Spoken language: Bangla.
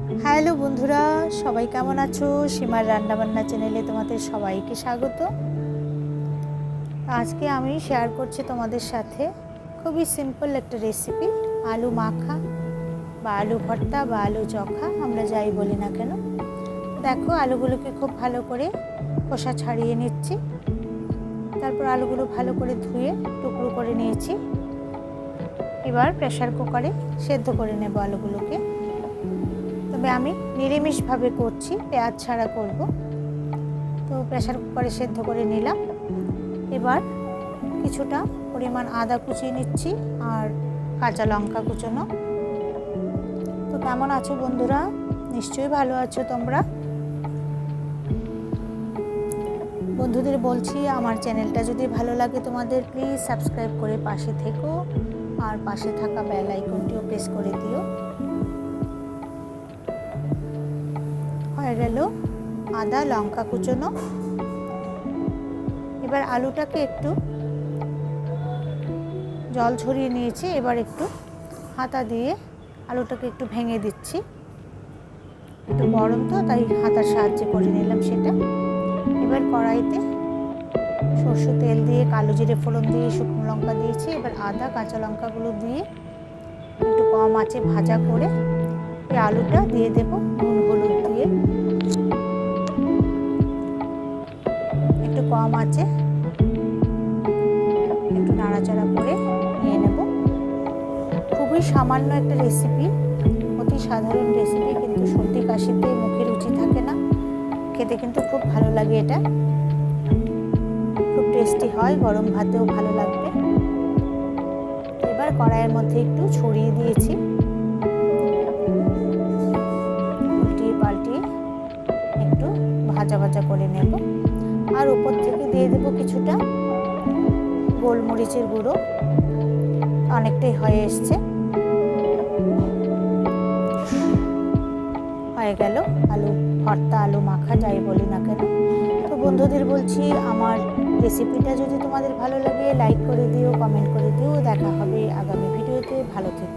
হ্যালো বন্ধুরা, সবাই কেমন আছো? সীমার রান্নাবান্না চ্যানেলে তোমাদের সবাইকে স্বাগত। আজকে আমি শেয়ার করছি তোমাদের সাথে খুবই সিম্পল একটা রেসিপি, আলু মাখা বা আলু ভর্তা বা আলু চখা, আমরা যাই বলি না কেন। দেখো, আলুগুলোকে খুব ভালো করে খোসা ছাড়িয়ে নিচ্ছি। তারপর আলুগুলো ভালো করে ধুয়ে টুকরো করে নিয়েছি। এবার প্রেসার কুকারে সেদ্ধ করে নেব আলুগুলোকে। তবে আমি নিরামিষভাবে করছি, পেঁয়াজ ছাড়া করব। তো প্রেসার কুকারে সেদ্ধ করে নিলাম। এবার কিছুটা পরিমাণ আদা কুচিয়ে নিচ্ছি আর কাঁচা লঙ্কা কুচোনো। তো কেমন আছো বন্ধুরা? নিশ্চয়ই ভালো আছো তোমরা। বন্ধুদের বলছি, আমার চ্যানেলটা যদি ভালো লাগে তোমাদের, প্লিজ সাবস্ক্রাইব করে পাশে থেকো আর পাশে থাকা বেল আইকনটিও প্রেস করে দিও। হয়ে গেল আদা লঙ্কা কুচোনো। এবার আলুটাকে একটু জল ঝরিয়ে নিয়েছি। এবার একটু হাতা দিয়ে আলুটাকে একটু ভেঙে দিচ্ছি। একটু গরম তো, তাই হাতার সাহায্যে করে নিলাম সেটা। এবার কড়াইতে সরষে তেল দিয়ে কালো জিরে ফোড়ন দিয়ে শুকনো লঙ্কা দিয়েছি। এবার আদা কাঁচা লঙ্কাগুলো দিয়ে একটু কম আঁচে ভাজা করে এই আলুটা দিয়ে দেব। নুন হলুদ দিয়ে একটু কম আঁচে একটু নাড়াচাড়া করে নিয়ে নেব। খুবই সামান্য একটা রেসিপি, অতি সাধারণ রেসিপি, কিন্তু সর্দি কাশিতে মুখে রুচি থাকে না, খেতে কিন্তু খুব ভালো লাগে। এটা খুব টেস্টি হয়, গরম ভাতেও ভালো লাগবে। এবার কড়াইয়ের মধ্যে একটু ছড়িয়ে দিয়েছি, উল্টিয়ে পাল্টিয়ে একটু ভাজা ভাজা করে নেব। আর উপর থেকে দিয়ে দেব কিছুটা গোলমরিচের গুঁড়ো। অনেকটাই হয়ে এসছে। হয়ে গেল আলু ভর্তা, আলু মাখা, যাই বলি না কেন। তো বন্ধুদের বলছি, আমার রেসিপিটা যদি তোমাদের ভালো লাগে লাইক করে দিও, কমেন্ট করে দিও। দেখা হবে আগামী ভিডিওতে। ভালো থেকো।